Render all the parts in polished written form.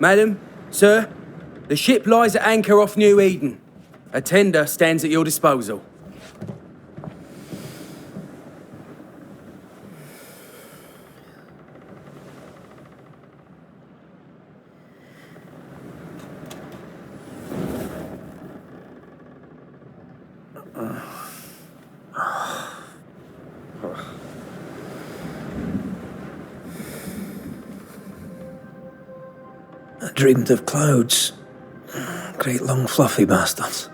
Madam, sir, the ship lies at anchor off New Eden. A tender stands at your disposal. I dreamed of clouds. Great long fluffy bastards.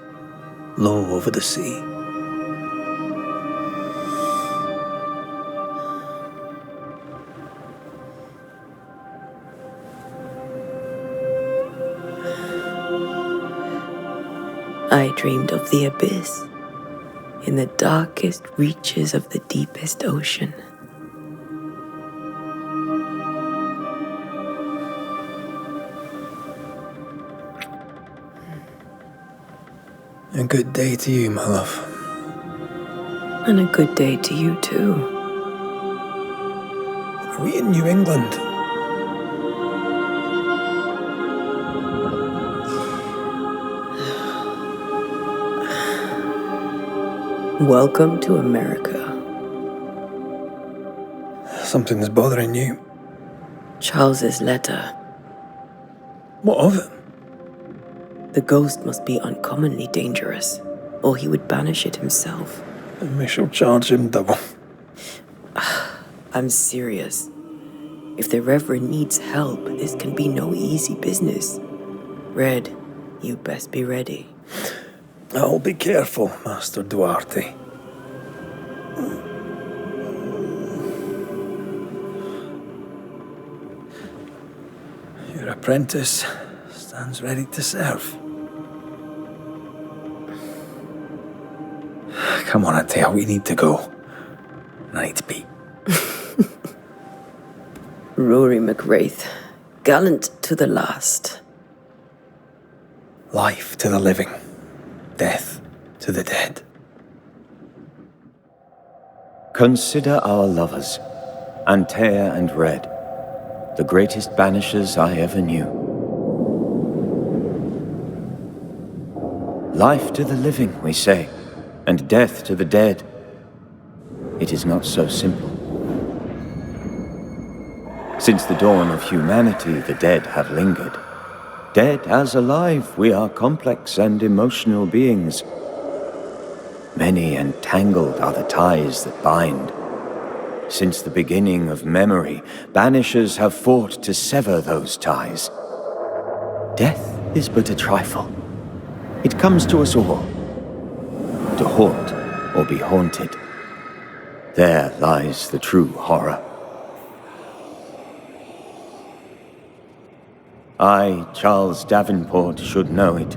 Low over the sea. I dreamed of the abyss, in the darkest reaches of the deepest ocean. A good day to you, my love. And a good day to you, too. Are we in New England? Welcome to America. Something's bothering you. Charles's letter. What of it? The ghost must be uncommonly dangerous, or he would banish it himself. And we shall charge him double. I'm serious. If the Reverend needs help, this can be no easy business. Red, you best be ready. I'll be careful, Master Duarte. Your apprentice stands ready to serve. Come on, Atea, we need to go. I need to be. Rory McWraith, gallant to the last. Life to the living, death to the dead. Consider our lovers, Antea and Red, the greatest banishers I ever knew. Life to the living, we say, and death to the dead. It is not so simple. Since the dawn of humanity, the dead have lingered. Dead as alive, we are complex and emotional beings. Many and tangled are the ties that bind. Since the beginning of memory, banishers have fought to sever those ties. Death is but a trifle. It comes to us all. To haunt or be haunted. There lies the true horror. I, Charles Davenport, should know it.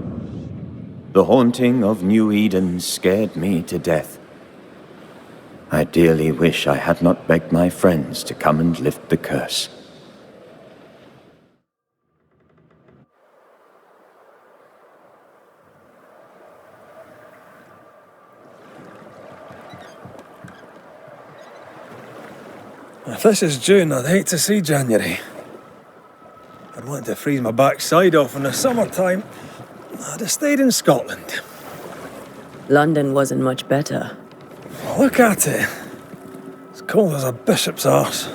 The haunting of New Eden scared me to death. I dearly wish I had not begged my friends to come and lift the curse. If this is June, I'd hate to see January. I'd want to freeze my backside off in the summertime. I'd have stayed in Scotland. London wasn't much better. Look at it. It's cold as a bishop's arse,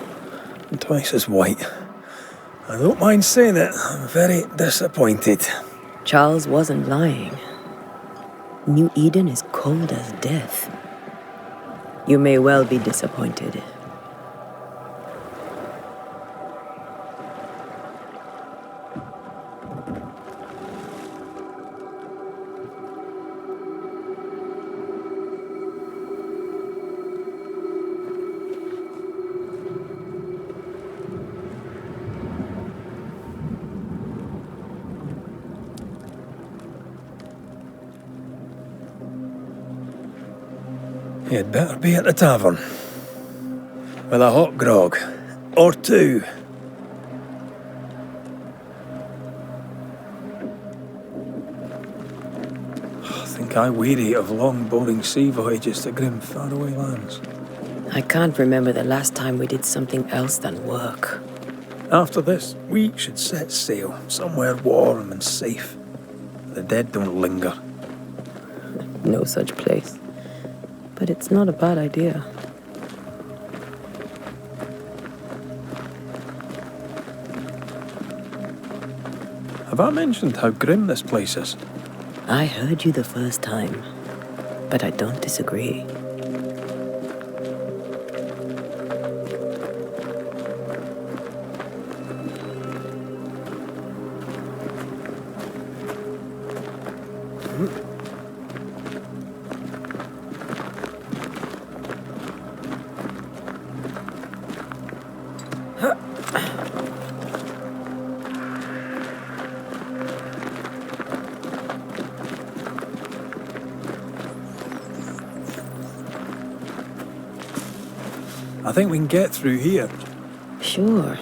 and twice as white. I don't mind saying it, I'm very disappointed. Charles wasn't lying. New Eden is cold as death. You may well be disappointed. You'd better be at the tavern. With a hot grog. Or two. I think I weary of long, boring sea voyages to grim, faraway lands. I can't remember the last time we did something else than work. After this, we should set sail somewhere warm and safe. The dead don't linger. No such place. But it's not a bad idea. Have I mentioned how grim this place is? I heard you the first time, but I don't disagree. I think we can get through here. Sure.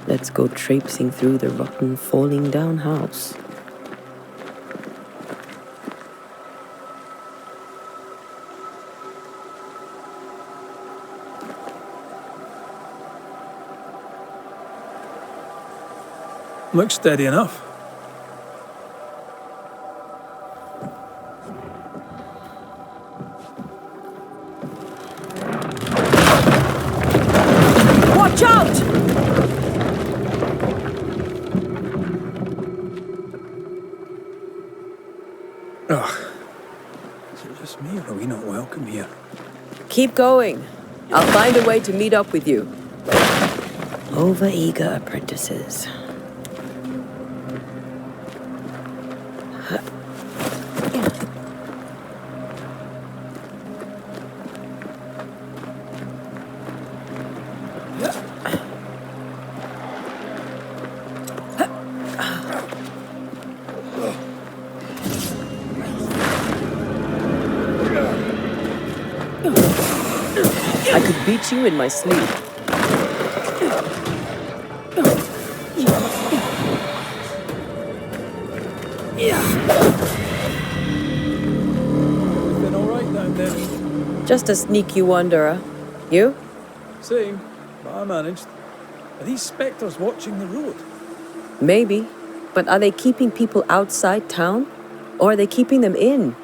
Let's go traipsing through the rotten, falling down house. Looks steady enough. Watch out! Ugh. Is it just me, or are we not welcome here? Keep going. I'll find a way to meet up with you. Over-eager apprentices. I could beat you in my sleep. Been all right down there. Just a sneaky wanderer. You? Same, but I managed. Are these spectres watching the road? Maybe. But are they keeping people outside town? Or are they keeping them in?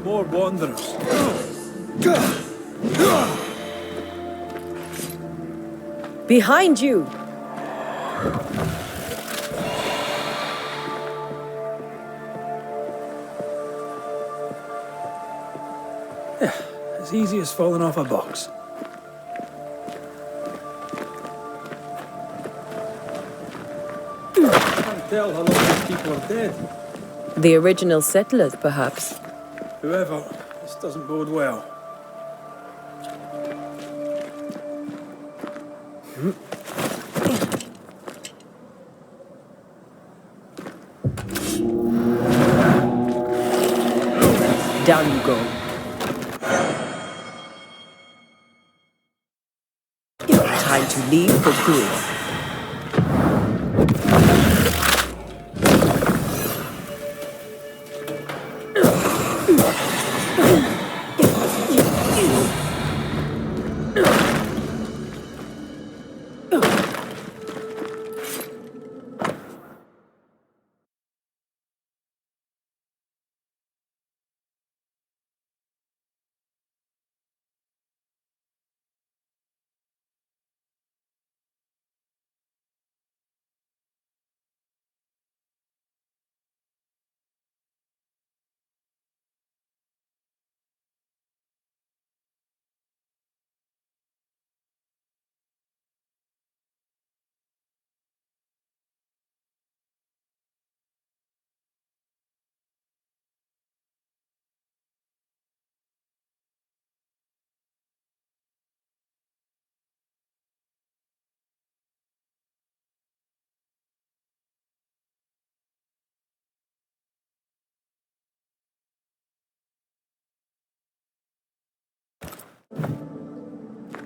More wanderers. Behind you! As easy as falling off a box. I can't tell how long these people are dead. The original settlers, perhaps. Whoever, this doesn't bode well. Down you go. leave for good.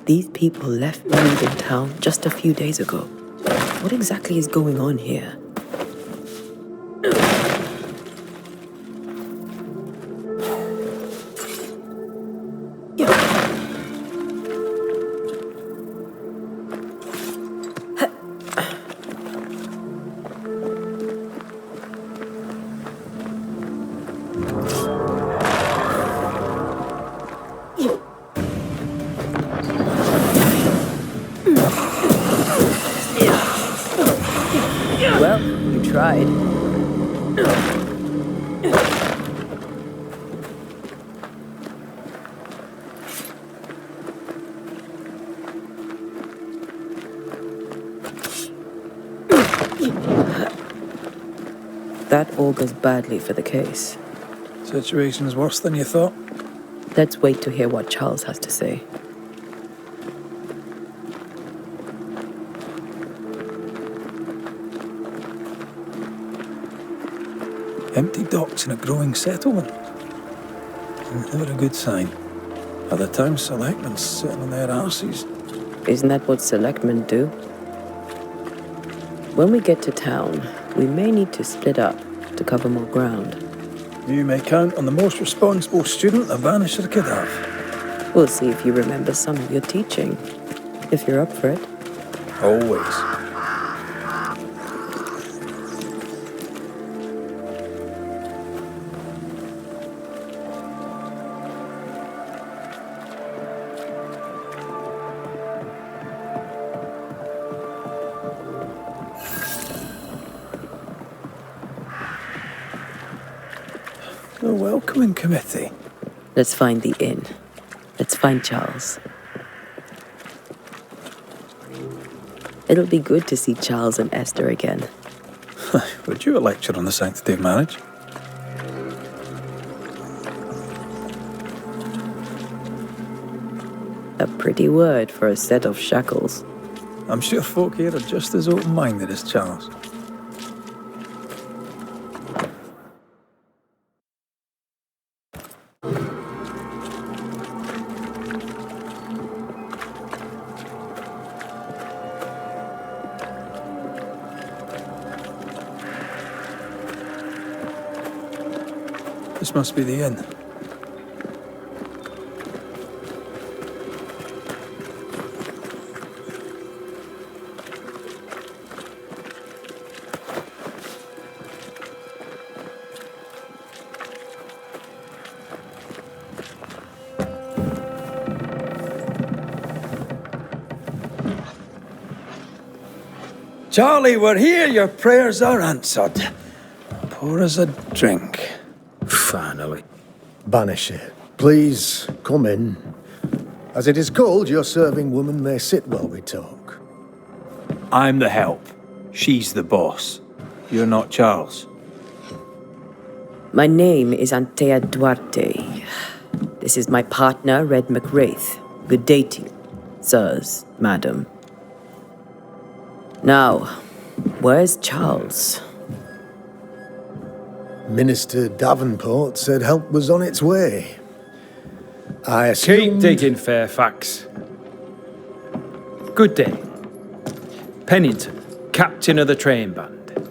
These people left Mead in town just a few days ago. What exactly is going on here? Well, you tried. That augurs badly for the case. Situation's worse than you thought. Let's wait to hear what Charles has to say. Empty docks in a growing settlement. Never a good sign. Are the town selectmen sitting on their arses? Isn't that what selectmen do? When we get to town, we may need to split up to cover more ground. You may count on the most responsible student a Banisher could have. We'll see if you remember some of your teaching. If you're up for it. Always. A welcoming committee. Let's find the inn. Let's find Charles. It'll be good to see Charles and Esther again. Would you a lecture on the sanctity of marriage? A pretty word for a set of shackles. I'm sure folk here are just as open-minded as Charles. This must be the inn. Charlie, we're here. Your prayers are answered. Pour us a drink. Finally. Banisher, please come in. As it is cold, your serving woman may sit while we talk. I'm the help. She's the boss. You're not Charles. My name is Antea Duarte. This is my partner, Red McWraith. Good day to you, sirs, madam. Now, where's Charles? Minister Davenport said help was on its way. I Keep assumed... digging, Fairfax. Good day. Pennington, captain of the train band.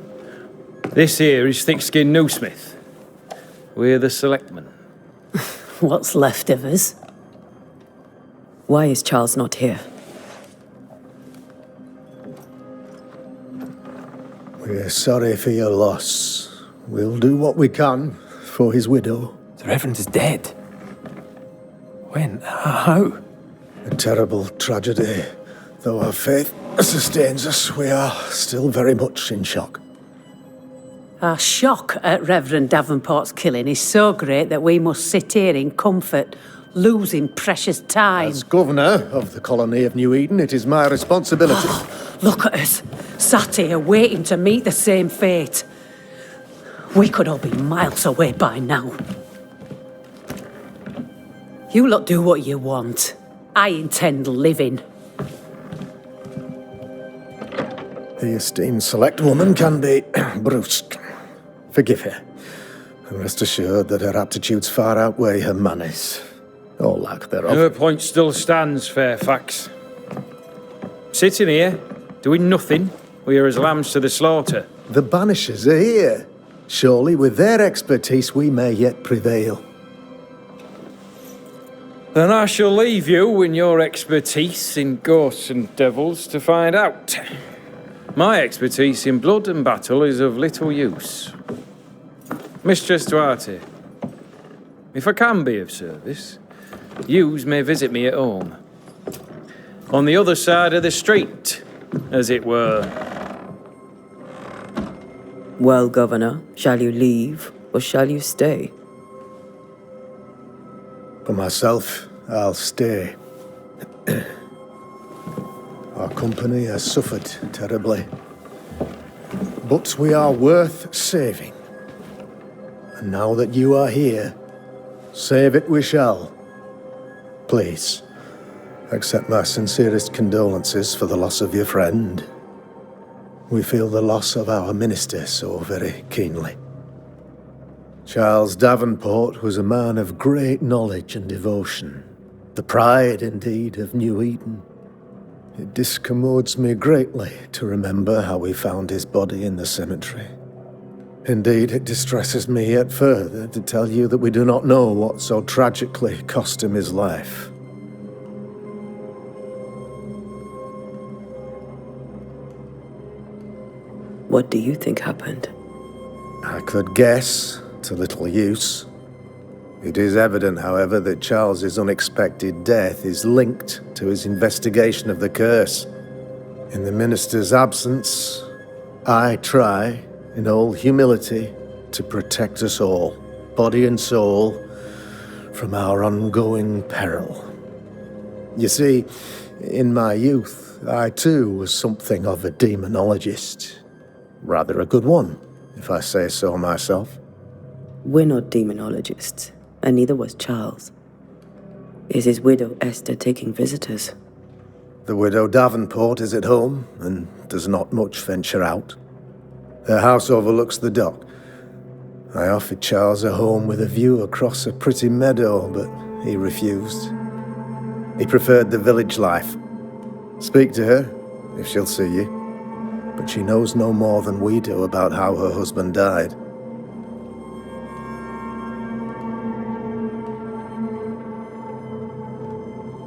This here is thick-skinned Newsmith. We're the selectmen. What's left of us? Why is Charles not here? We're sorry for your loss. We'll do what we can for his widow. The Reverend is dead. When? How? A terrible tragedy. Though our faith sustains us, we are still very much in shock. Our shock at Reverend Davenport's killing is so great that we must sit here in comfort, losing precious time. As governor of the colony of New Eden, it is my responsibility. Look at us, sat here waiting to meet the same fate. We could all be miles away by now. You lot do what you want. I intend living. The esteemed select woman can be brusque. Forgive her. And rest assured that her aptitudes far outweigh her manners. Or lack thereof. Her point still stands, Fairfax. Sitting here, doing nothing, we are as lambs to the slaughter. The Banishers are here. Surely with their expertise we may yet prevail. Then I shall leave you in your expertise in ghosts and devils to find out. My expertise in blood and battle is of little use. Mistress Duarte, if I can be of service, yous may visit me at home. On the other side of the street, as it were. Well, Governor, shall you leave or shall you stay? For myself, I'll stay. Our company has suffered terribly. But we are worth saving. And now that you are here, save it we shall. Please, accept my sincerest condolences for the loss of your friend. We feel the loss of our minister so very keenly. Charles Davenport was a man of great knowledge and devotion, the pride, indeed, of New Eden. It discommodes me greatly to remember how we found his body in the cemetery. Indeed, it distresses me yet further to tell you that we do not know what so tragically cost him his life. What do you think happened? I could guess, to little use. It is evident, however, that Charles's unexpected death is linked to his investigation of the curse. In the minister's absence, I try, in all humility, to protect us all, body and soul, from our ongoing peril. You see, in my youth, I too was something of a demonologist. Rather a good one, if I say so myself. We're not demonologists, and neither was Charles. Is his widow Esther taking visitors? The widow Davenport is at home, and does not much venture out. Her house overlooks the dock. I offered Charles a home with a view across a pretty meadow, but he refused. He preferred the village life. Speak to her, if she'll see you. But she knows no more than we do about how her husband died.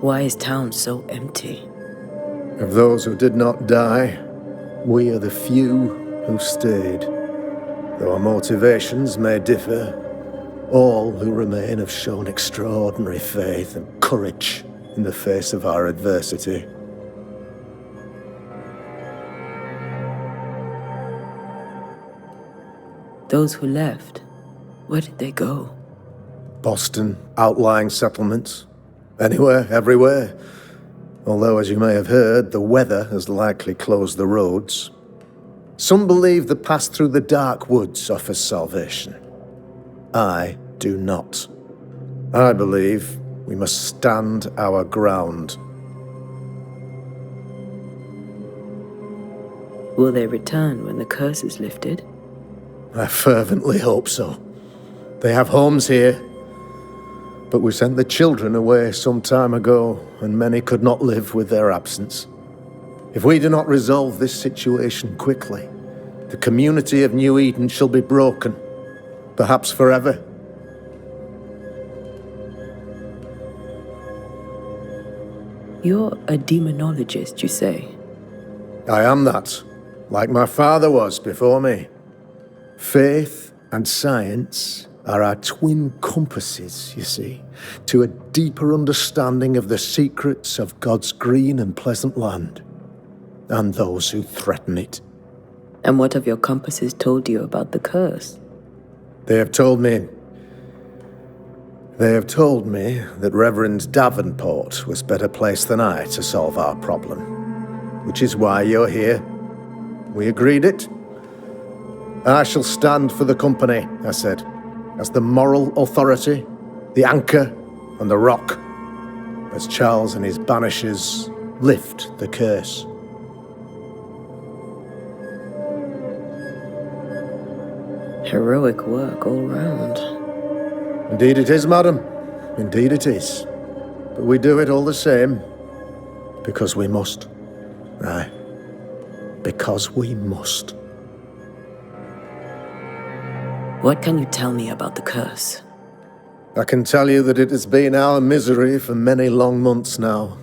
Why is town so empty? Of those who did not die, we are the few who stayed. Though our motivations may differ, all who remain have shown extraordinary faith and courage in the face of our adversity. Those who left, where did they go? Boston, outlying settlements. Anywhere, everywhere. Although, as you may have heard, the weather has likely closed the roads. Some believe the path through the dark woods offers salvation. I do not. I believe we must stand our ground. Will they return when the curse is lifted? I fervently hope so. They have homes here. But we sent the children away some time ago, and many could not live with their absence. If we do not resolve this situation quickly, the community of New Eden shall be broken, perhaps forever. You're a demonologist, you say? I am that, like my father was before me. Faith and science are our twin compasses, you see, to a deeper understanding of the secrets of God's green and pleasant land, and those who threaten it. And what have your compasses told you about the curse? They have told me that Reverend Davenport was better placed than I to solve our problem, which is why you're here. We agreed it. I shall stand for the company, I said, as the moral authority, the anchor, and the rock, as Charles and his Banishers lift the curse. Heroic work all round. Indeed it is, madam. Indeed it is. But we do it all the same, because we must. Aye. Because we must. What can you tell me about the curse? I can tell you that it has been our misery for many long months now,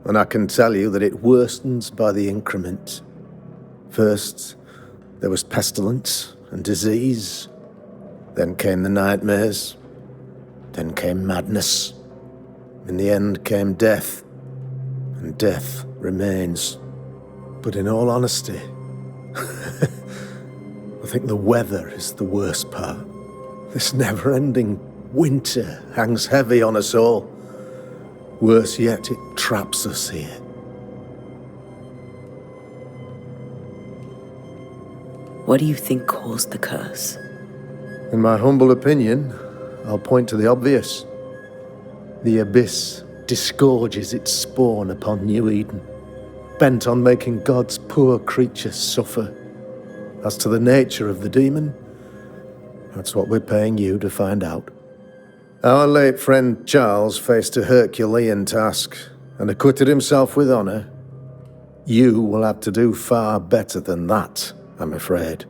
and I can tell you that it worstens by the increment. First, there was pestilence and disease. Then came the nightmares. Then came madness. In the end came death, and death remains. But in all honesty, I think the weather is the worst part. This never-ending winter hangs heavy on us all. Worse yet, it traps us here. What do you think caused the curse? In my humble opinion, I'll point to the obvious. The abyss disgorges its spawn upon New Eden, bent on making God's poor creatures suffer. As to the nature of the demon, that's what we're paying you to find out. Our late friend Charles faced a Herculean task and acquitted himself with honor. You will have to do far better than that, I'm afraid.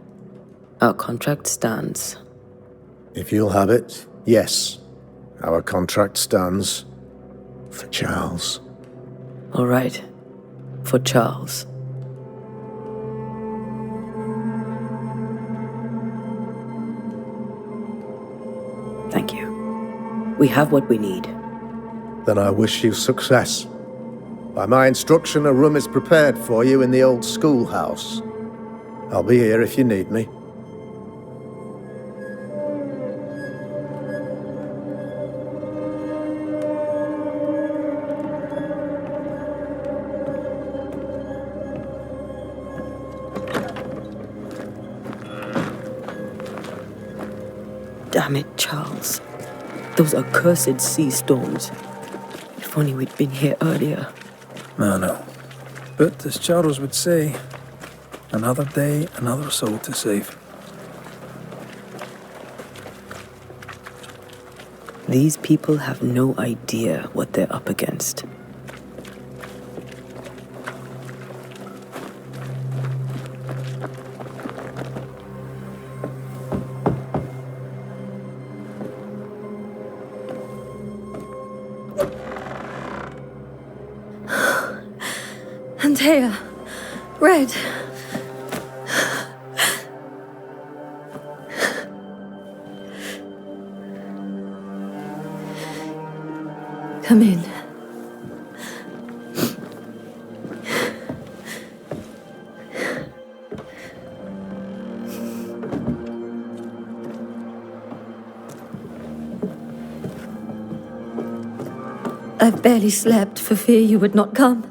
Our contract stands. If you'll have it, yes. Our contract stands for Charles. All right. For Charles. Thank you. We have what we need. Then I wish you success. By my instruction, a room is prepared for you in the old schoolhouse. I'll be here if you need me. Damn it, Charles. Those accursed sea storms. If only we'd been here earlier. I know. But as Charles would say, another day, another soul to save. These people have no idea what they're up against. Antea, Red. Come in. I've barely slept for fear you would not come.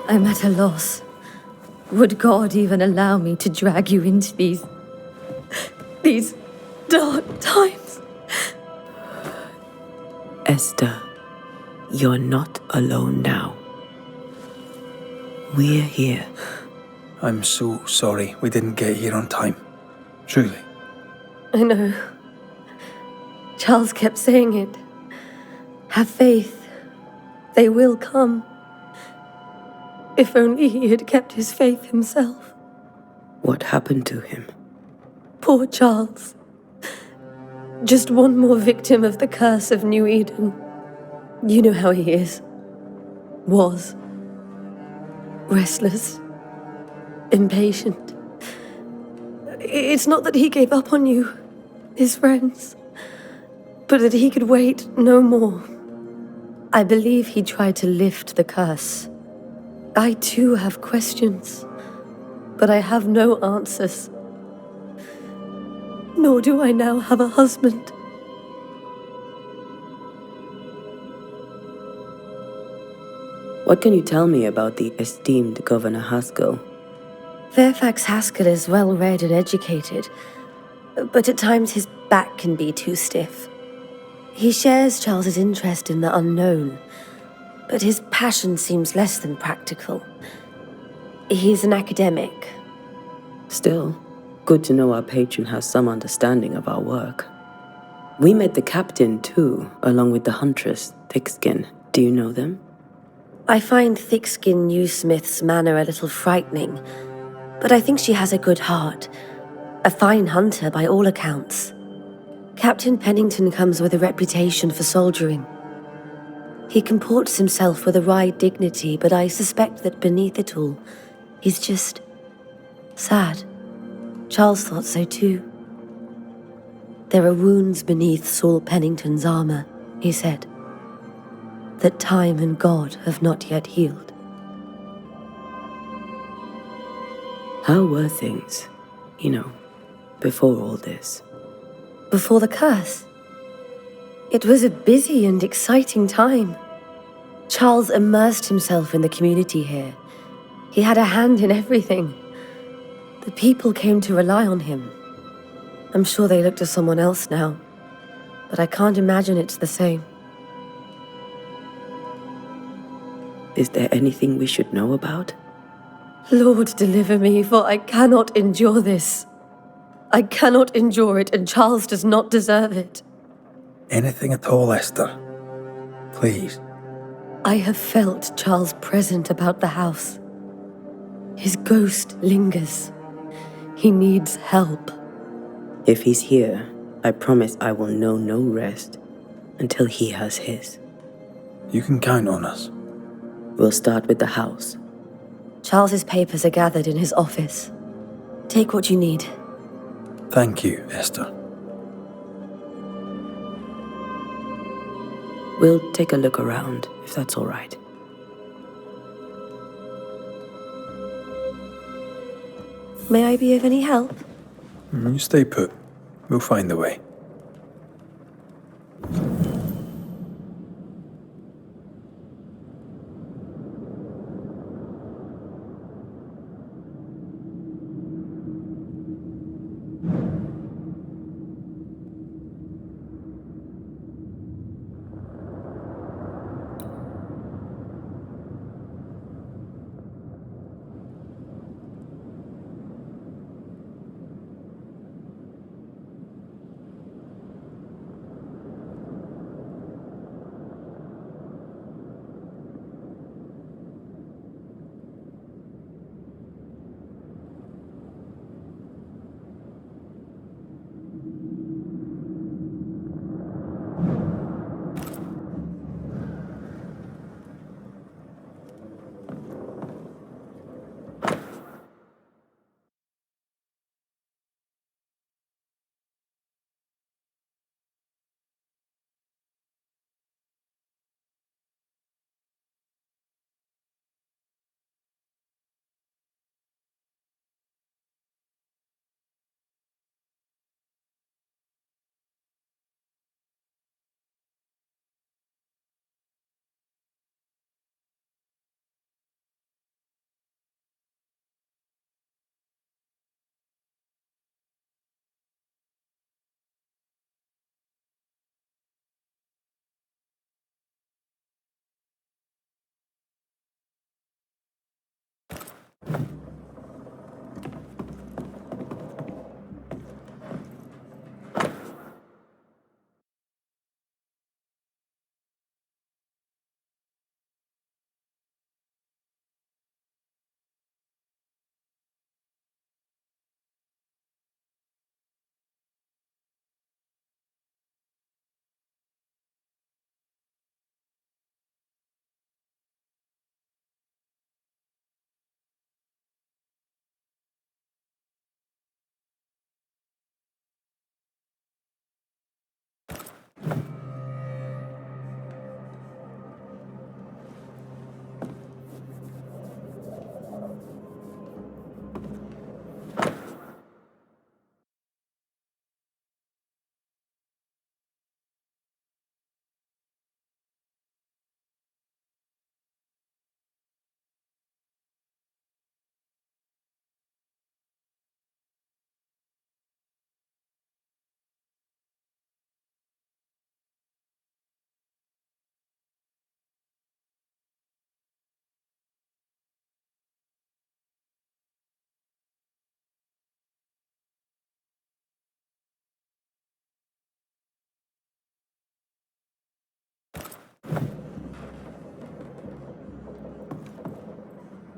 I'm at a loss. Would God even allow me to drag you into these dark times? Esther, you're not alone now. We're here. I'm so sorry we didn't get here on time. Truly. I know. Charles kept saying it. Have faith. They will come. If only he had kept his faith himself. What happened to him? Poor Charles. Just one more victim of the curse of New Eden. You know how he is. Was. Restless. Impatient. It's not that he gave up on you, his friends, but that he could wait no more. I believe he tried to lift the curse. I too have questions, but I have no answers. Nor do I now have a husband. What can you tell me about the esteemed Governor Haskell? Fairfax Haskell is well-read and educated, but at times his back can be too stiff. He shares Charles's interest in the unknown, but his passion seems less than practical. He's an academic. Still, good to know our patron has some understanding of our work. We met the captain, too, along with the huntress, Thickskin. Do you know them? I find Thickskin Newsmith's manner a little frightening, but I think she has a good heart. A fine hunter by all accounts. Captain Pennington comes with a reputation for soldiering. He comports himself with a wry dignity, but I suspect that beneath it all, he's just sad. Charles thought so too. There are wounds beneath Saul Pennington's armor, he said, that time and God have not yet healed. How were things, before all this? Before the curse? It was a busy and exciting time. Charles immersed himself in the community here. He had a hand in everything. The people came to rely on him. I'm sure they look to someone else now, but I can't imagine it's the same. Is there anything we should know about? Lord, deliver me, for I cannot endure this. I cannot endure it, and Charles does not deserve it. Anything at all, Esther. Please. I have felt Charles present about the house. His ghost lingers. He needs help. If he's here, I promise I will know no rest until he has his. You can count on us. We'll start with the house. Charles's papers are gathered in his office. Take what you need. Thank you, Esther. We'll take a look around, if that's all right. May I be of any help? You stay put. We'll find the way.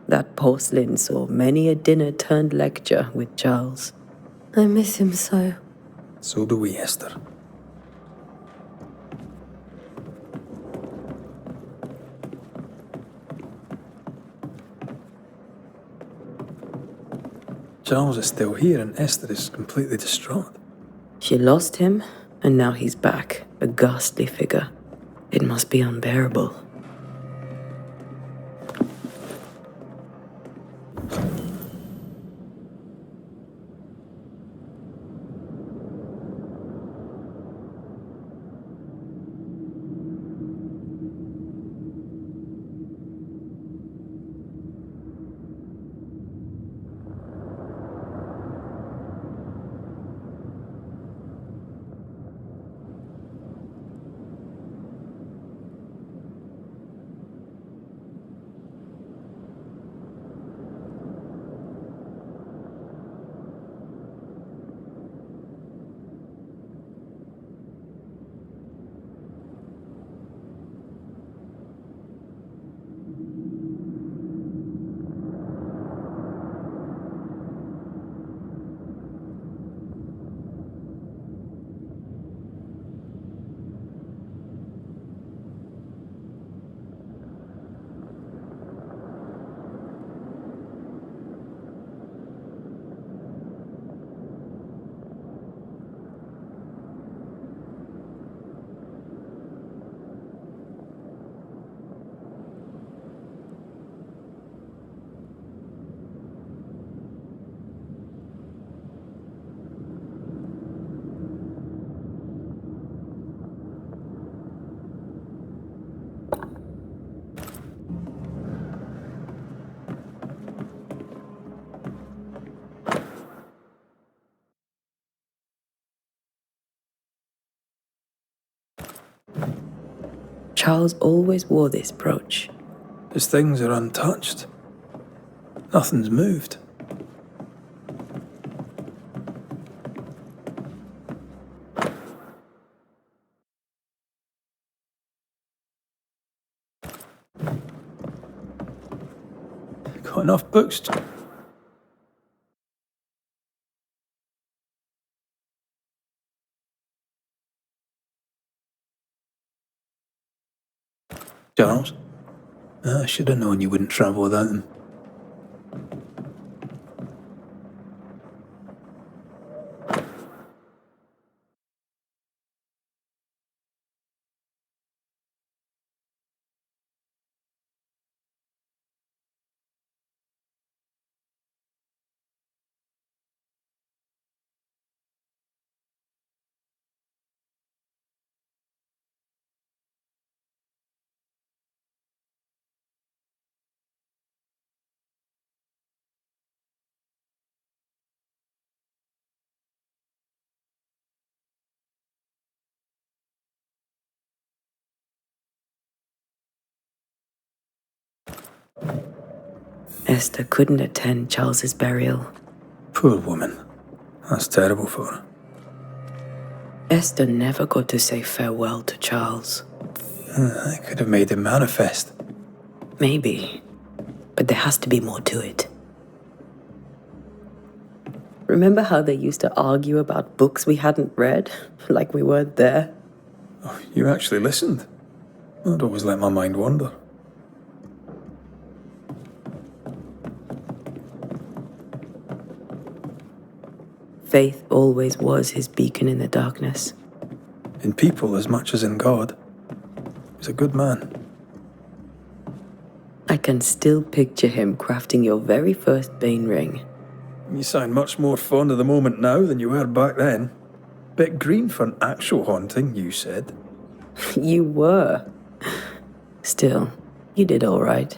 That porcelain saw many a dinner turned lecture with Charles. I miss him so. So do we, Esther. Charles is still here and Esther is completely distraught. She lost him, and now he's back, a ghastly figure. It must be unbearable. Charles always wore this brooch. His things are untouched. Nothing's moved. Got enough books to... Charles? I should have known you wouldn't travel without them. Esther couldn't attend Charles's burial. Poor woman. That's terrible for her. Esther never got to say farewell to Charles. I could have made him manifest. Maybe, but there has to be more to it. Remember how they used to argue about books we hadn't read, like we weren't there? Oh, you actually listened. I'd always let my mind wander. Faith always was his beacon in the darkness. In people as much as in God. He's a good man. I can still picture him crafting your very first Bane ring. You sound much more fond of the moment now than you were back then. Bit green for an actual haunting, you said. You were. Still, you did all right.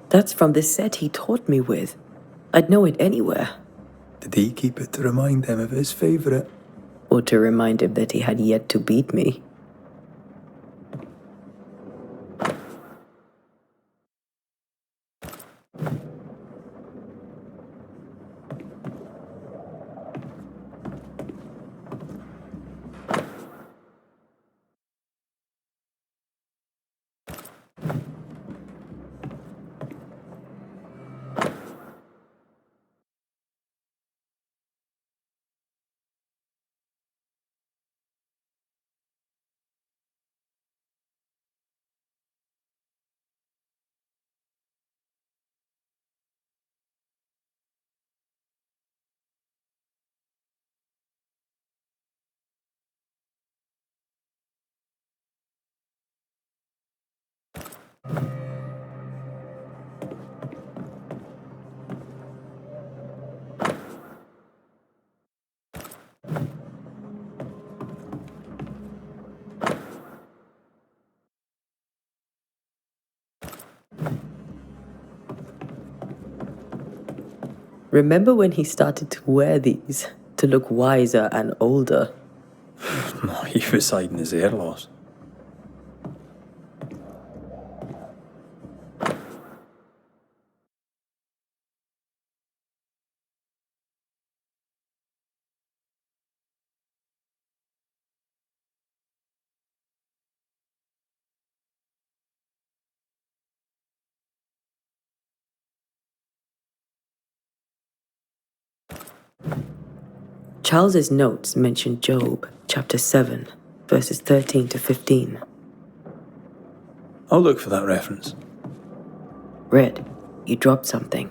That's from the set he taught me with. I'd know it anywhere. Did he keep it to remind him of his favourite? Or to remind him that he had yet to beat me. Remember when he started to wear these to look wiser and older? He was hiding his hair loss. Charles's notes mention Job, chapter 7, verses 13 to 15. I'll look for that reference. Red, you dropped something.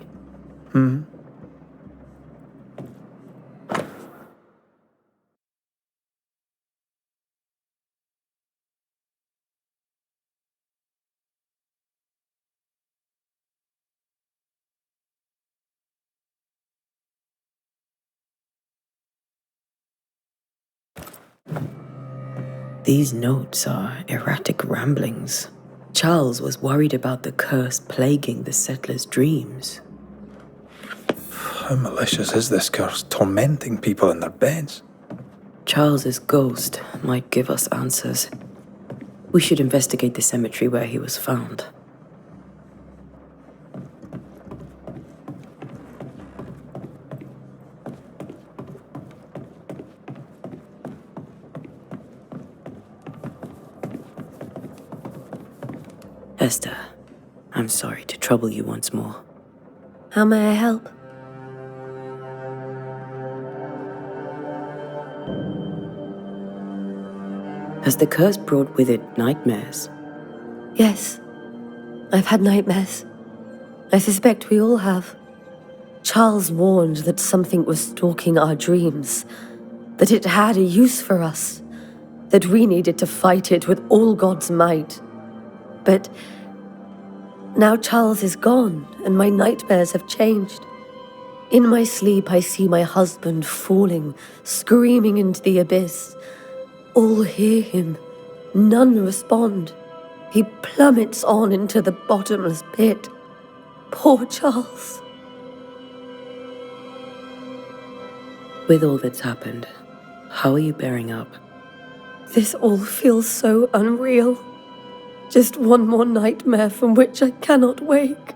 These notes are erratic ramblings. Charles was worried about the curse plaguing the settlers' dreams. How malicious is this curse, tormenting people in their beds? Charles's ghost might give us answers. We should investigate the cemetery where he was found. Esther, I'm sorry to trouble you once more. How may I help? Has the curse brought with it nightmares? Yes. I've had nightmares. I suspect we all have. Charles warned that something was stalking our dreams, that it had a use for us, that we needed to fight it with all God's might. But now Charles is gone, and my nightmares have changed. In my sleep, I see my husband falling, screaming into the abyss. All hear him. None respond. He plummets on into the bottomless pit. Poor Charles. With all that's happened, how are you bearing up? This all feels so unreal. Just one more nightmare from which I cannot wake.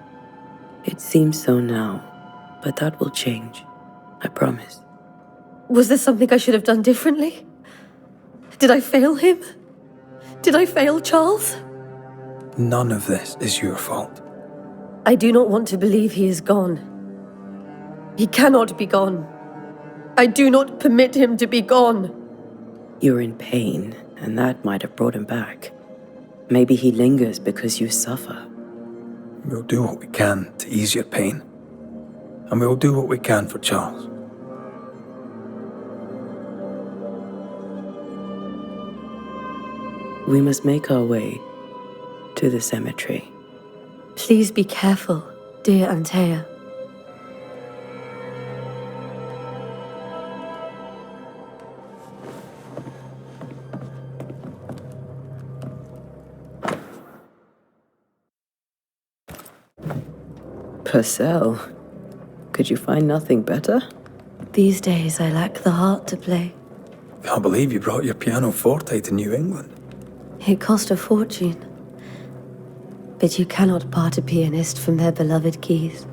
It seems so now, but that will change. I promise. Was there something I should have done differently? Did I fail him? Did I fail Charles? None of this is your fault. I do not want to believe he is gone. He cannot be gone. I do not permit him to be gone. You're in pain, and that might have brought him back. Maybe he lingers because you suffer. We'll do what we can to ease your pain. And we'll do what we can for Charles. We must make our way to the cemetery. Please be careful, dear Antea. Purcell, could you find nothing better? These days I lack the heart to play. Can't believe you brought your pianoforte to New England. It cost a fortune. But you cannot part a pianist from their beloved keys.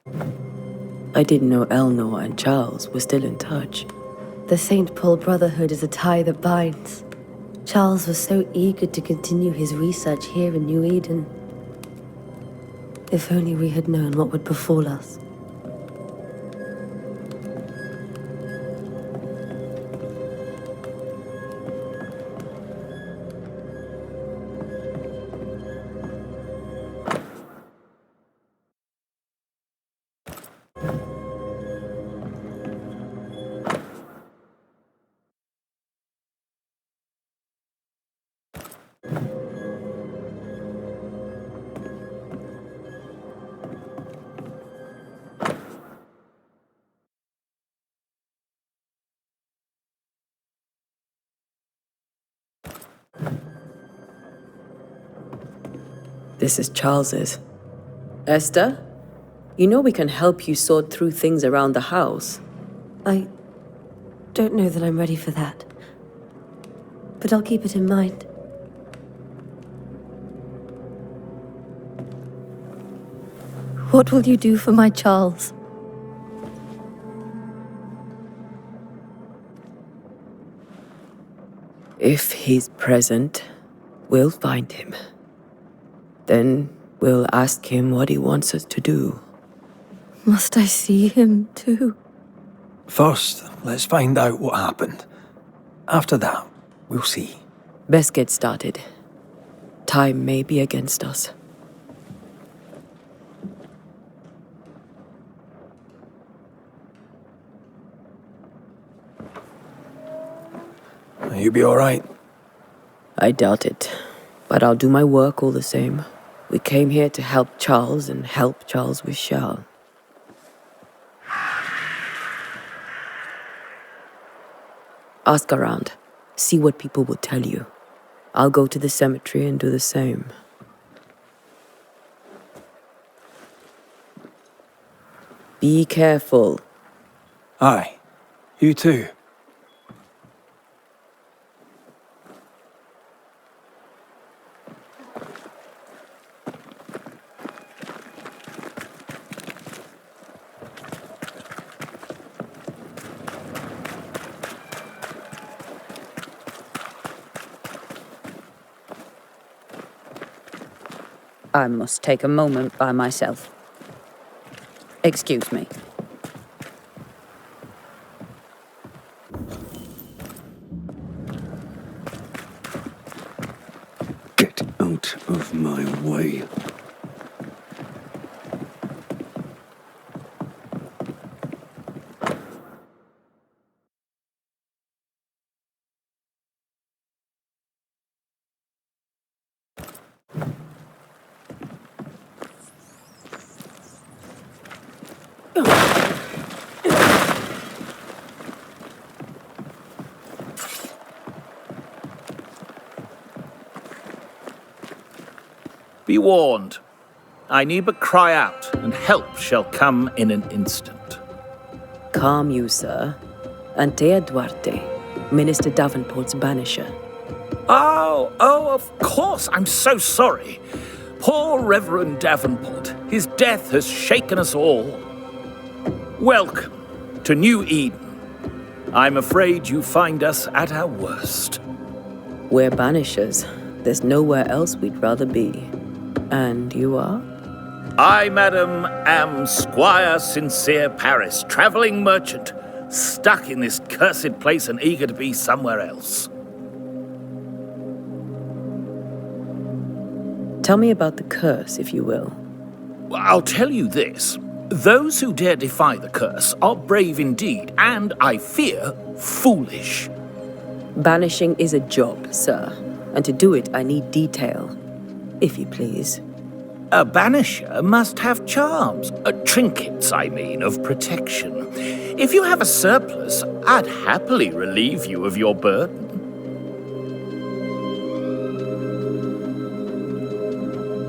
I didn't know Eleanor and Charles were still in touch. The St. Paul Brotherhood is a tie that binds. Charles was so eager to continue his research here in New Eden. If only we had known what would befall us. This is Charles's. Esther, you know we can help you sort through things around the house. I don't know that I'm ready for that. But I'll keep it in mind. What will you do for my Charles? If he's present, we'll find him. Then we'll ask him what he wants us to do. Must I see him too? First, let's find out what happened. After that, we'll see. Best get started. Time may be against us. You be all right? I doubt it, but I'll do my work all the same. We came here to help Charles and help Charles with Charles. Ask around. See what people will tell you. I'll go to the cemetery and do the same. Be careful. Aye. You too. I must take a moment by myself. Excuse me. Get out of my way. Be warned. I need but cry out, and help shall come in an instant. Calm you, sir. Antea Duarte, Minister Davenport's banisher. Oh, of course. I'm so sorry. Poor Reverend Davenport. His death has shaken us all. Welcome to New Eden. I'm afraid you find us at our worst. We're banishers. There's nowhere else we'd rather be. And you are? I, madam, am Squire Sincere Paris, travelling merchant, stuck in this cursed place and eager to be somewhere else. Tell me about the curse, if you will. I'll tell you this. Those who dare defy the curse are brave indeed, and, I fear, foolish. Banishing is a job, sir. And to do it, I need detail. If you please. A banisher must have charms. Trinkets, I mean, of protection. If you have a surplus, I'd happily relieve you of your burden.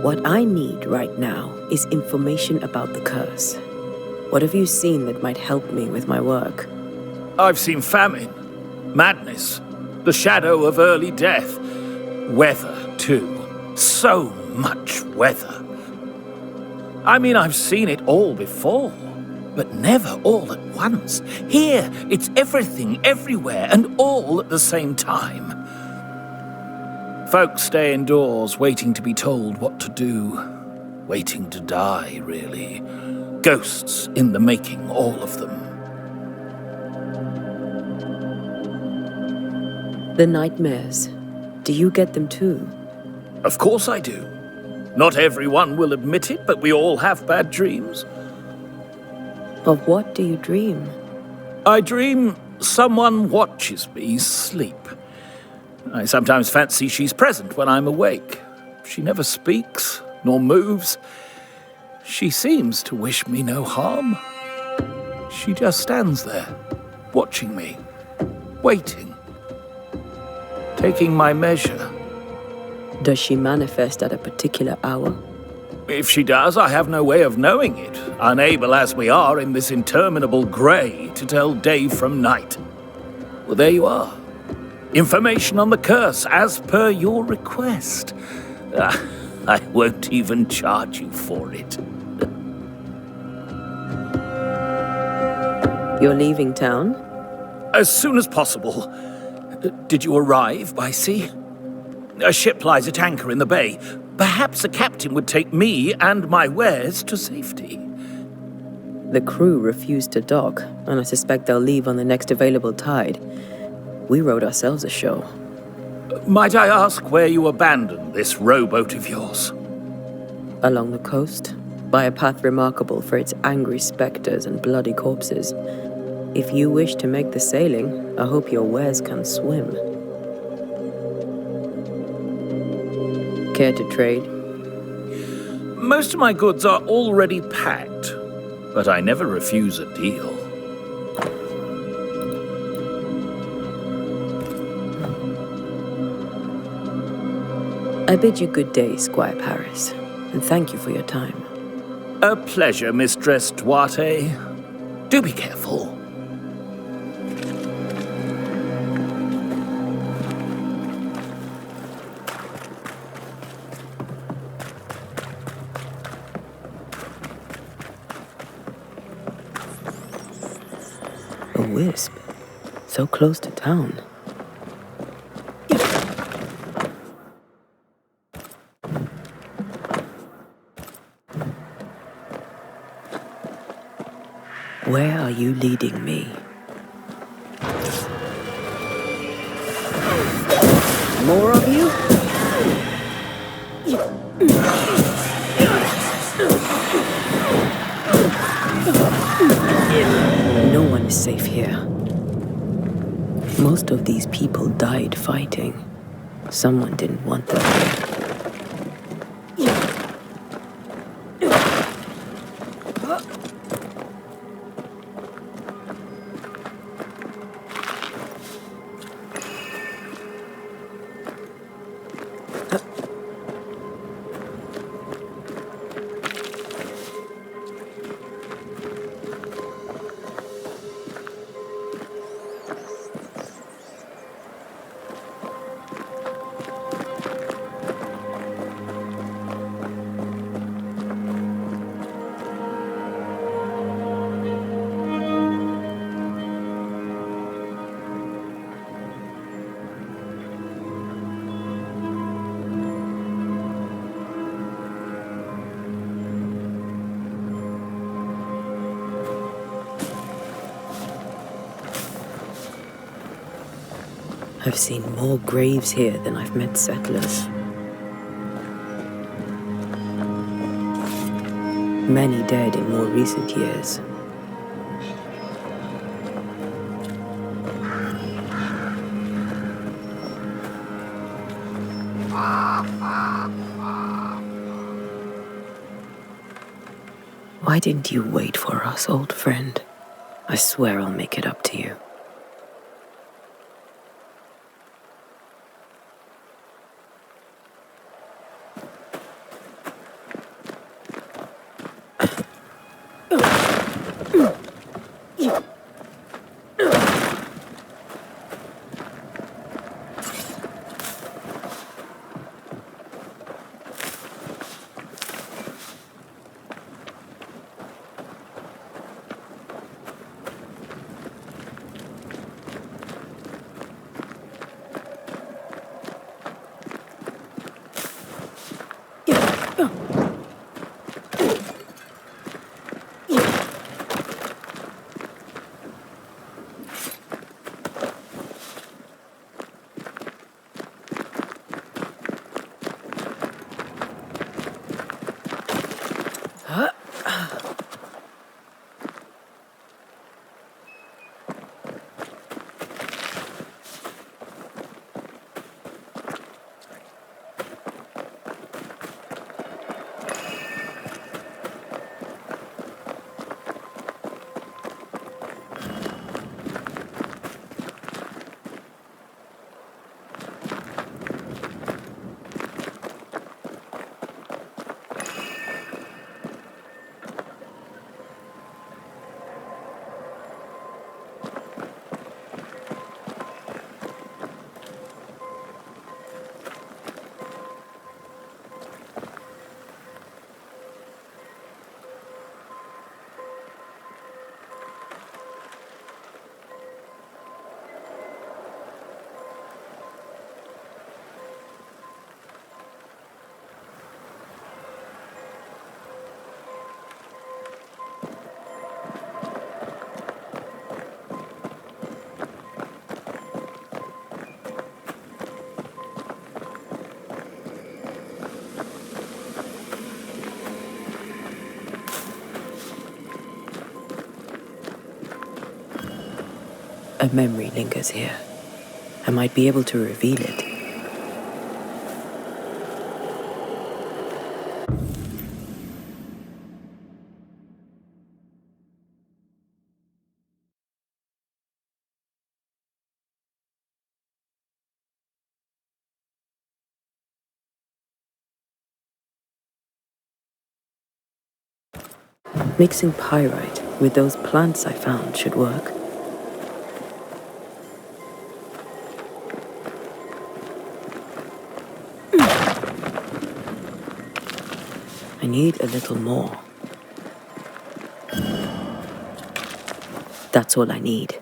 What I need right now is information about the curse. What have you seen that might help me with my work? I've seen famine, madness, the shadow of early death, weather, too. So much weather. I mean, I've seen it all before, but never all at once. Here, it's everything, everywhere, and all at the same time. Folks stay indoors, waiting to be told what to do. Waiting to die, really. Ghosts in the making, all of them. The nightmares. Do you get them too? Of course I do. Not everyone will admit it, but we all have bad dreams. Of what do you dream? I dream someone watches me sleep. I sometimes fancy she's present when I'm awake. She never speaks, nor moves. She seems to wish me no harm. She just stands there, watching me, waiting, taking my measure. Does she manifest at a particular hour? If she does, I have no way of knowing it, unable as we are in this interminable grey to tell day from night. Well, there you are. Information on the curse, as per your request. I won't even charge you for it. You're leaving town? As soon as possible. Did you arrive by sea? A ship lies at anchor in the bay. Perhaps a captain would take me and my wares to safety. The crew refused to dock, and I suspect they'll leave on the next available tide. We rode ourselves ashore. Might I ask where you abandoned this rowboat of yours? Along the coast, by a path remarkable for its angry spectres and bloody corpses. If you wish to make the sailing, I hope your wares can swim. Care to trade? Most of my goods are already packed, but I never refuse a deal. I bid you good day, Squire Paris, and thank you for your time. A pleasure, Mistress Duarte. Do be careful. A wisp, so close to town. Where are you leading me? More of you? No one is safe here. Most of these people died fighting. Someone didn't want them here. I've seen more graves here than I've met settlers. Many dead in more recent years. Why didn't you wait for us, old friend? I swear I'll make it up to you. A memory lingers here. I might be able to reveal it. Mixing pyrite with those plants I found should work. I need a little more. That's all I need.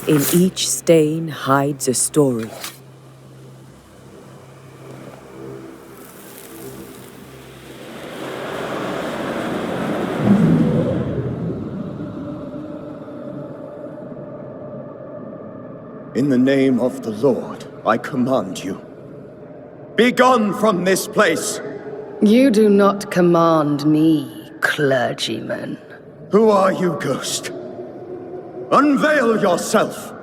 In each stain hides a story. In the name of the Lord, I command you. Be gone from this place! You do not command me, clergyman. Who are you, ghost? Unveil yourself!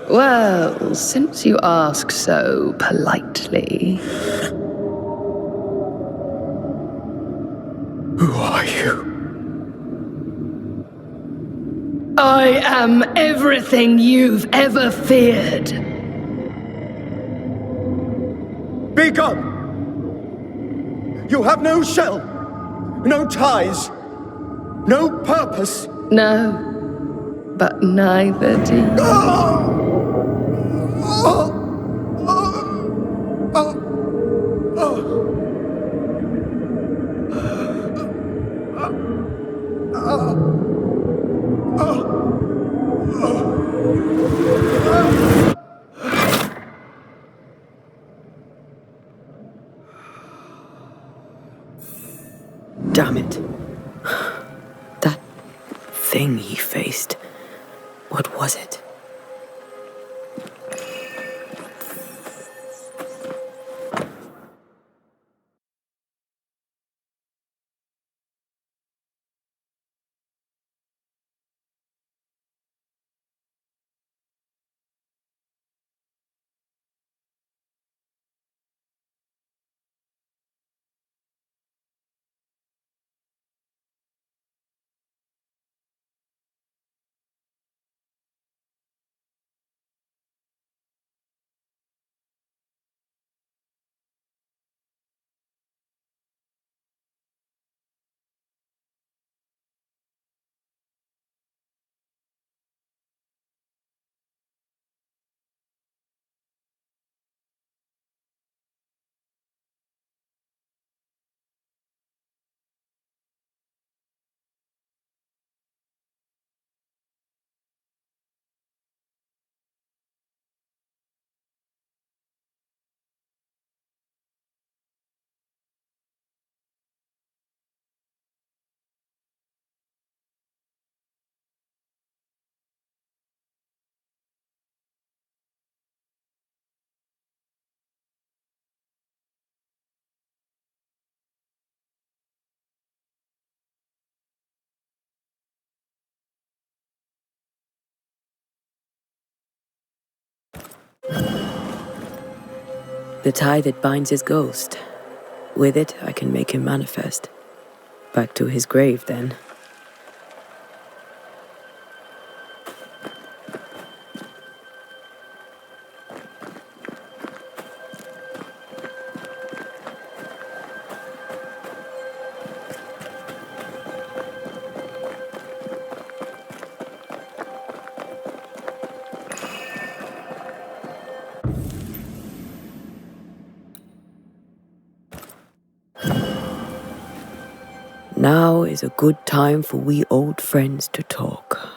Well, since you ask so politely. Who are you? I am everything you've ever feared. Be gone! You have no shell, no ties, no purpose. No, but neither do you. Damn it. That thing he faced. What was it? The tie that binds his ghost. With it, I can make him manifest. Back to his grave, then. Now is a good time for we old friends to talk.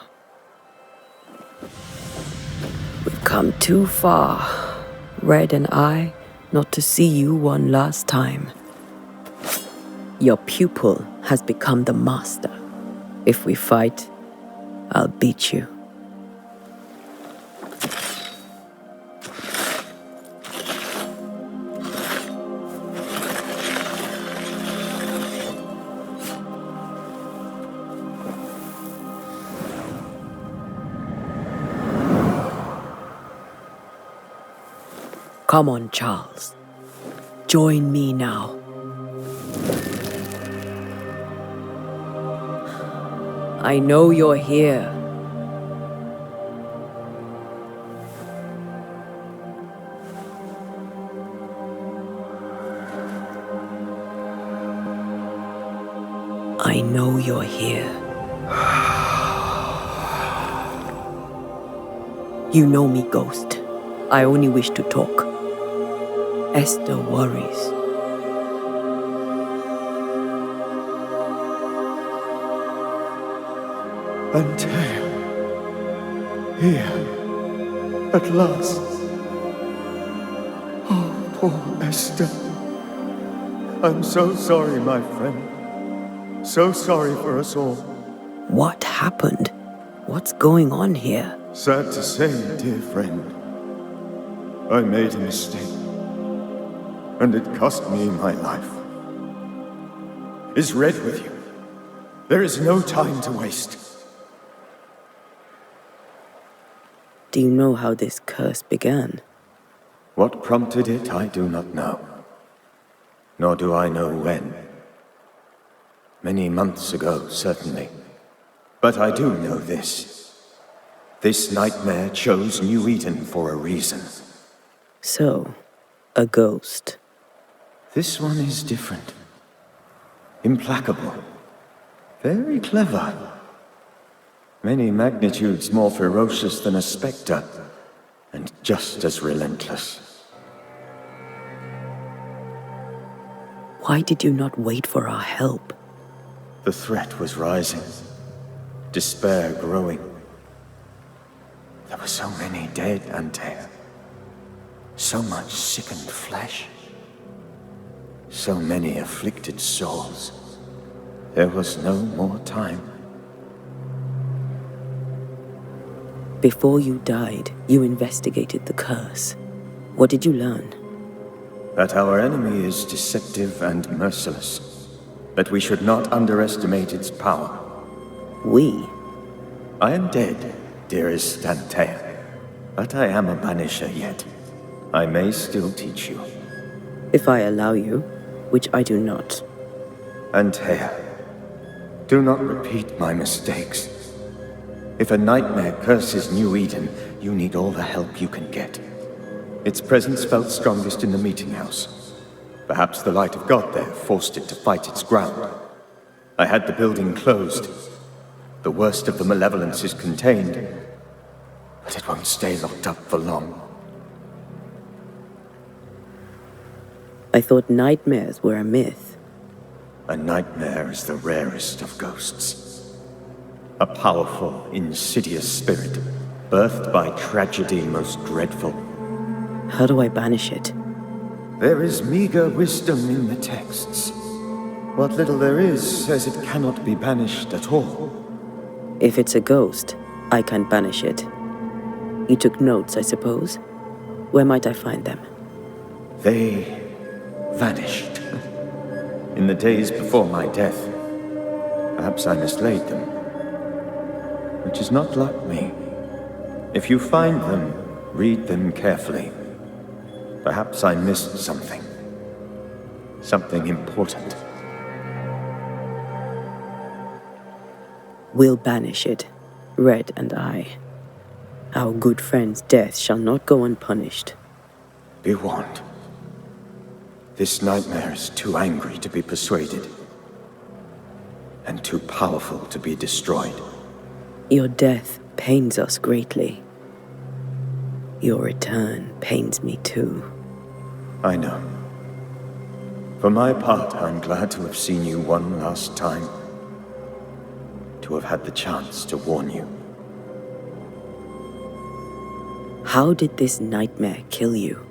We've come too far, Red and I, not to see you one last time. Your pupil has become the master. If we fight, I'll beat you. Come on, Charles. Join me now. I know you're here. I know you're here. You know me, Ghost. I only wish to talk. Esther worries. Antea. Here. At last. Oh, poor Esther. I'm so sorry, my friend. So sorry for us all. What happened? What's going on here? Sad to say, dear friend. I made a mistake. And it cost me my life. Is Red with you? There is no time to waste. Do you know how this curse began? What prompted it, I do not know. Nor do I know when. Many months ago, certainly. But I do know this. This nightmare chose New Eden for a reason. So, a ghost. This one is different. Implacable. Very clever. Many magnitudes more ferocious than a spectre, and just as relentless. Why did you not wait for our help? The threat was rising. Despair growing. There were so many dead, Antea. So much sickened flesh. So many afflicted souls. There was no more time. Before you died, you investigated the curse. What did you learn? That our enemy is deceptive and merciless. That we should not underestimate its power. We? I am dead, dearest Antea. But I am a Banisher yet. I may still teach you. If I allow you, which I do not. Antea, do not repeat my mistakes. If a nightmare curses New Eden, you need all the help you can get. Its presence felt strongest in the meeting house. Perhaps the light of God there forced it to fight its ground. I had the building closed. The worst of the malevolence is contained, but it won't stay locked up for long. I thought nightmares were a myth. A nightmare is the rarest of ghosts. A powerful, insidious spirit, birthed by tragedy most dreadful. How do I banish it? There is meager wisdom in the texts. What little there is says it cannot be banished at all. If it's a ghost, I can't banish it. You took notes, I suppose? Where might I find them? They vanished. In the days before my death. Perhaps I mislaid them. Which is not like me. If you find them, read them carefully. Perhaps I missed something. Something important. We'll banish it, Red and I. Our good friend's death shall not go unpunished. Be warned. This nightmare is too angry to be persuaded, and too powerful to be destroyed. Your death pains us greatly. Your return pains me too. I know. For my part, I'm glad to have seen you one last time. To have had the chance to warn you. How did this nightmare kill you?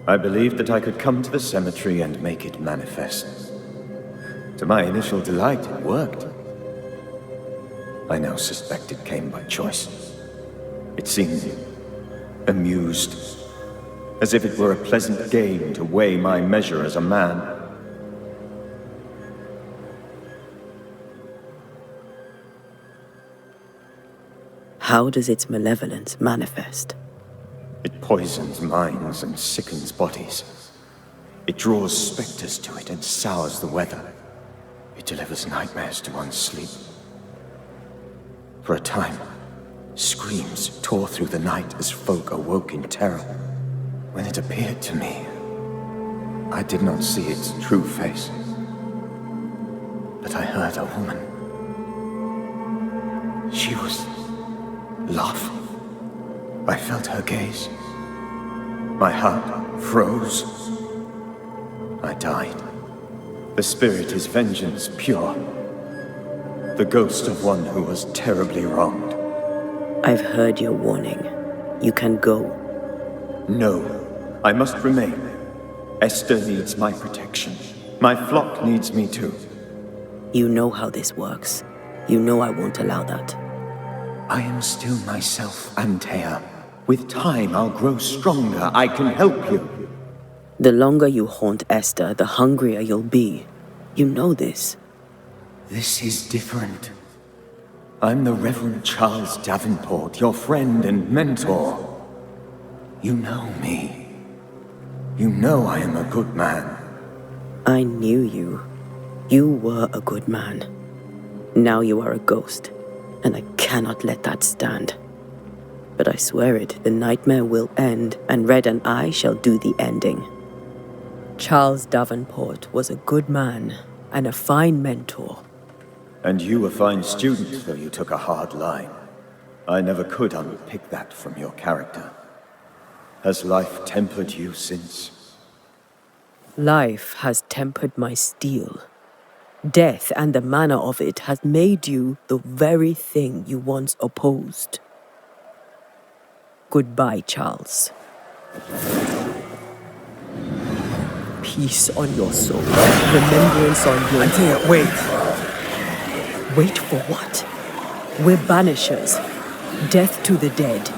I believed that I could come to the cemetery and make it manifest. To my initial delight, it worked. I now suspect it came by choice. It seemed amused, as if it were a pleasant game to weigh my measure as a man. How does its malevolence manifest? It poisons minds and sickens bodies. It draws specters to it and sours the weather. It delivers nightmares to one's sleep. For a time, screams tore through the night as folk awoke in terror. When it appeared to me, I did not see its true face. But I heard a woman. She was laughing. I felt her gaze. My heart froze. I died. The spirit is vengeance pure. The ghost of one who was terribly wronged. I've heard your warning. You can go. No, I must remain. Esther needs my protection. My flock needs me too. You know how this works. You know I won't allow that. I am still myself, Antea. With time, I'll grow stronger. I can help you. The longer you haunt Esther, the hungrier you'll be. You know this. This is different. I'm the Reverend Charles Davenport, your friend and mentor. You know me. You know I am a good man. I knew you. You were a good man. Now you are a ghost, and I cannot let that stand. But I swear it, the nightmare will end, and Red and I shall do the ending. Charles Davenport was a good man and a fine mentor. And you a fine student, though you took a hard line. I never could unpick that from your character. Has life tempered you since? Life has tempered my steel. Death and the manner of it has made you the very thing you once opposed. Goodbye, Charles. Peace on your soul. Remembrance on your... Antea, wait. Wait for what? We're banishers. Death to the dead.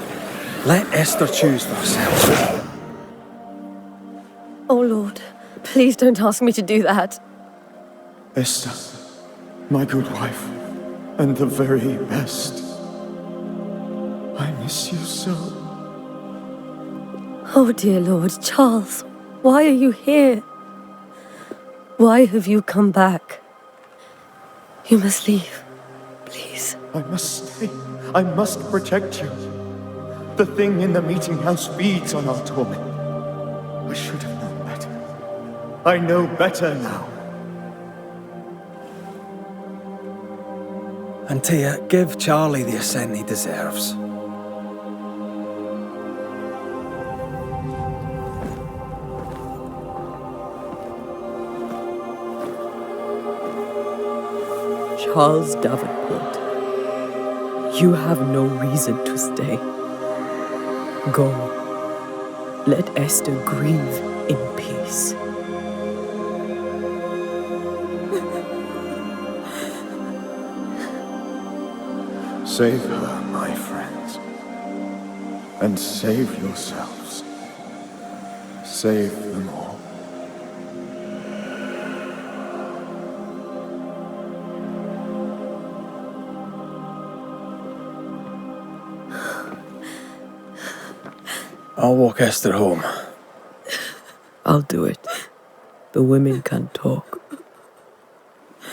Let Esther choose for herself. Oh, Lord, please don't ask me to do that. Esther, my good wife, and the very best. I miss you so. Oh, dear Lord, Charles, why are you here? Why have you come back? You must leave, please. I must stay. I must protect you. The thing in the meeting house feeds on our torment. I should have known better. I know better now. Antea, give Charlie the ascent he deserves. Charles Davenport, you have no reason to stay. Go. Let Esther grieve in peace. Save her, my friends. And save yourselves. Save them all. I'll walk Esther home. I'll do it. The women can talk.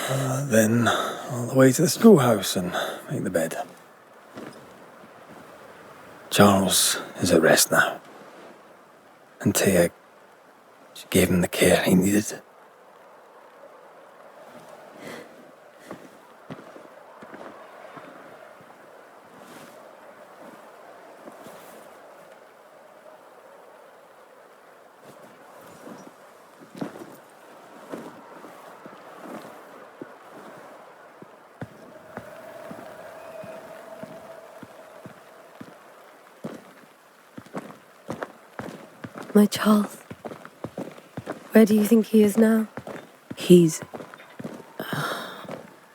Then all the way to the schoolhouse and make the bed. Charles is at rest now. And Tia, she gave him the care he needed. My Charles. Where do you think he is now? He's...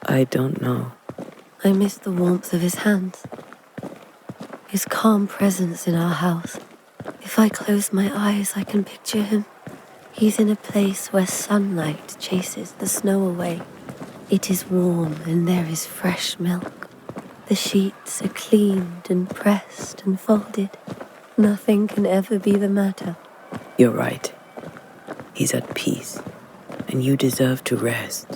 I don't know. I miss the warmth of his hands. His calm presence in our house. If I close my eyes, I can picture him. He's in a place where sunlight chases the snow away. It is warm and there is fresh milk. The sheets are cleaned and pressed and folded. Nothing can ever be the matter. You're right. He's at peace, and you deserve to rest.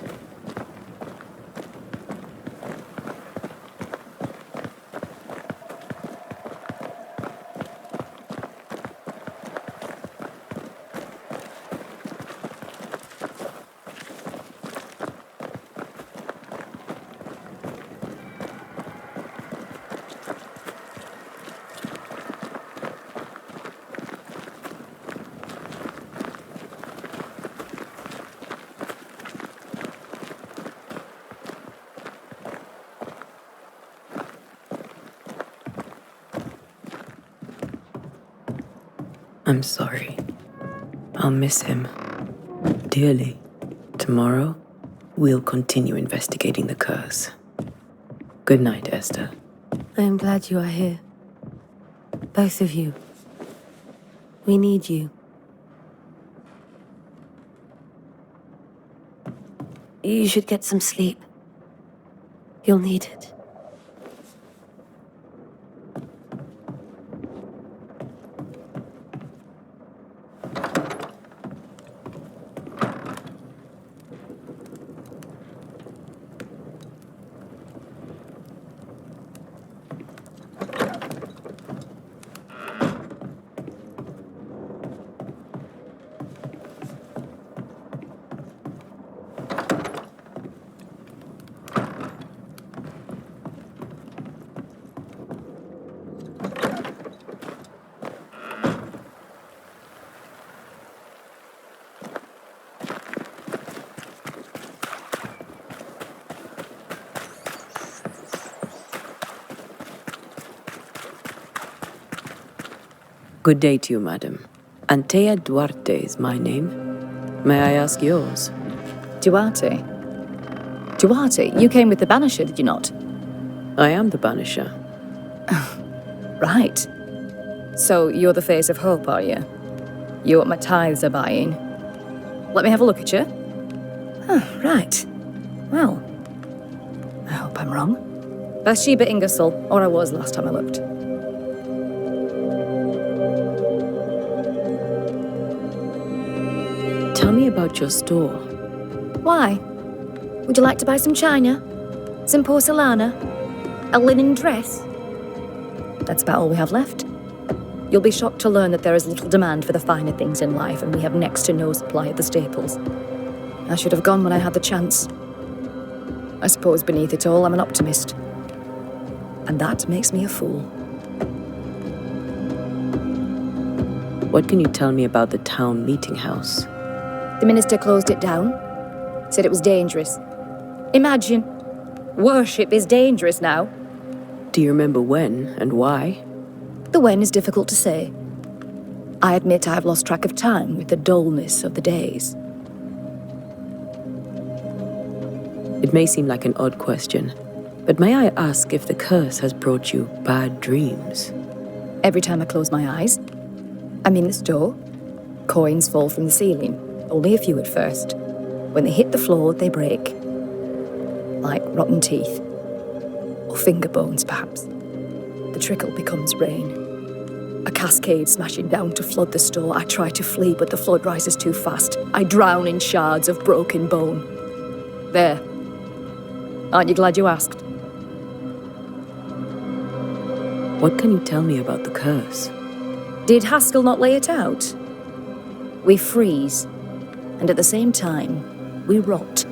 I'm sorry. I'll miss him dearly. Tomorrow, we'll continue investigating the curse. Good night, Esther. I am glad you are here. Both of you. We need you. You should get some sleep. You'll need it. Good day to you, madam. Antea Duarte is my name. May I ask yours? Duarte? Duarte, you came with the Banisher, did you not? I am the Banisher. Right. So you're the face of hope, are you? You're what my tithes are buying. Let me have a look at you. Right. Well, I hope I'm wrong. Bathsheba Ingersoll, or I was last time I looked. Tell me about your store. Why? Would you like to buy some china? Some porcelana? A linen dress? That's about all we have left. You'll be shocked to learn that there is little demand for the finer things in life, and we have next to no supply of the staples. I should have gone when I had the chance. I suppose beneath it all, I'm an optimist. And that makes me a fool. What can you tell me about the town meeting house? The minister closed it down. Said it was dangerous. Imagine. Worship is dangerous now. Do you remember when and why? The when is difficult to say. I admit I have lost track of time with the dullness of the days. It may seem like an odd question, but may I ask if the curse has brought you bad dreams? Every time I close my eyes, I'm in the store. Coins fall from the ceiling. Only a few at first. When they hit the floor, they break. Like rotten teeth. Or finger bones, perhaps. The trickle becomes rain. A cascade smashing down to flood the store. I try to flee, but the flood rises too fast. I drown in shards of broken bone. There. Aren't you glad you asked? What can you tell me about the curse? Did Haskell not lay it out? We freeze, and at the same time, we rot.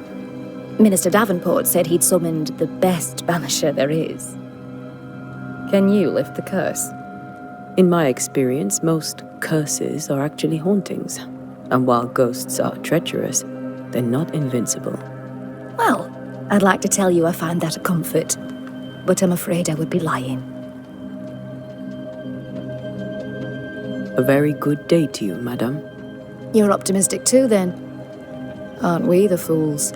Minister Davenport said he'd summoned the best banisher there is. Can you lift the curse? In my experience, most curses are actually hauntings. And while ghosts are treacherous, they're not invincible. Well, I'd like to tell you I find that a comfort, but I'm afraid I would be lying. A very good day to you, madam. You're optimistic too, then. Aren't we the fools?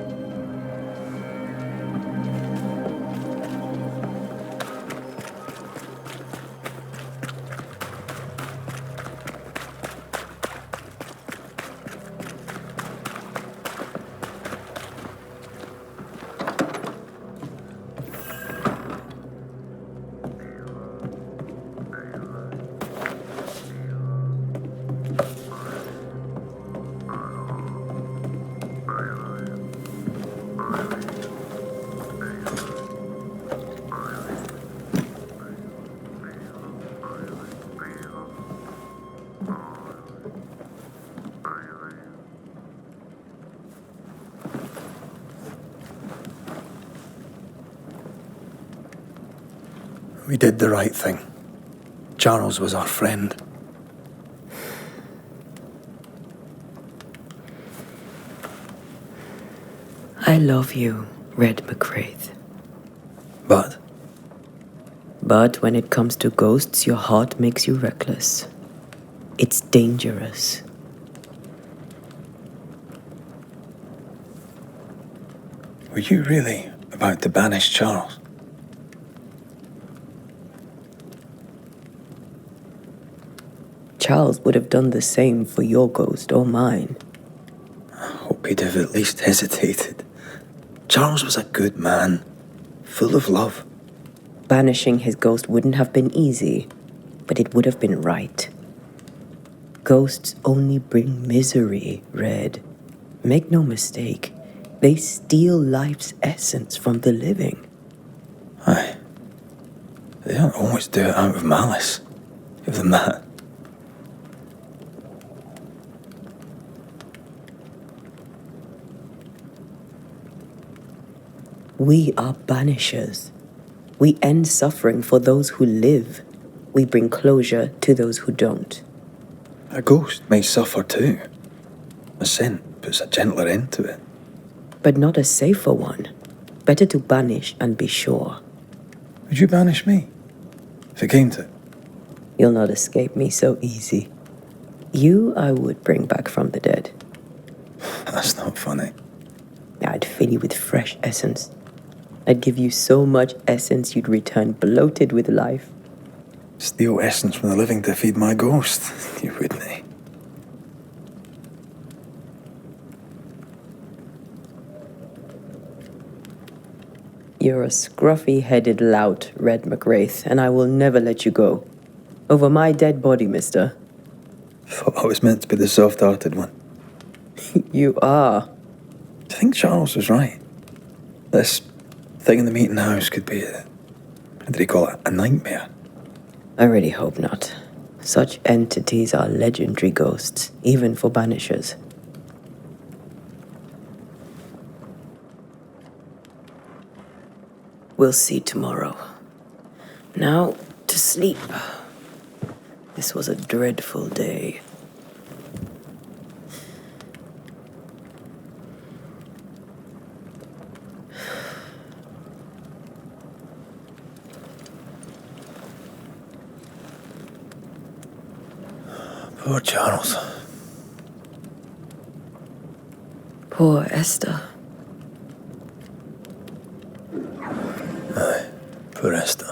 We did the right thing. Charles was our friend. I love you, Red McCraith. But? But when it comes to ghosts, your heart makes you reckless. It's dangerous. Were you really about to banish Charles? Charles would have done the same for your ghost or mine. I hope he'd have at least hesitated. Charles was a good man, full of love. Banishing his ghost wouldn't have been easy, but it would have been right. Ghosts only bring misery, Red. Make no mistake, they steal life's essence from the living. Aye. They don't always do it out of malice. Give them that. We are banishers. We end suffering for those who live. We bring closure to those who don't. A ghost may suffer too. A sin puts a gentler end to it. But not a safer one. Better to banish and be sure. Would you banish me? If it came to it? You'll not escape me so easy. You I would bring back from the dead. That's not funny. I'd fill you with fresh essence. I'd give you so much essence you'd return bloated with life. Steal essence from the living to feed my ghost. You wouldn't, eh? You're a scruffy-headed lout, Red McWraith, and I will never let you go. Over my dead body, mister. Thought I was meant to be the soft-hearted one. You are. I think Charles was right. This thing in the meeting house could be what did he call it? A nightmare? I really hope not. Such entities are legendary ghosts, even for banishers. We'll see tomorrow. Now, to sleep. This was a dreadful day. Poor Charles. Poor Esther. Aye, poor Esther.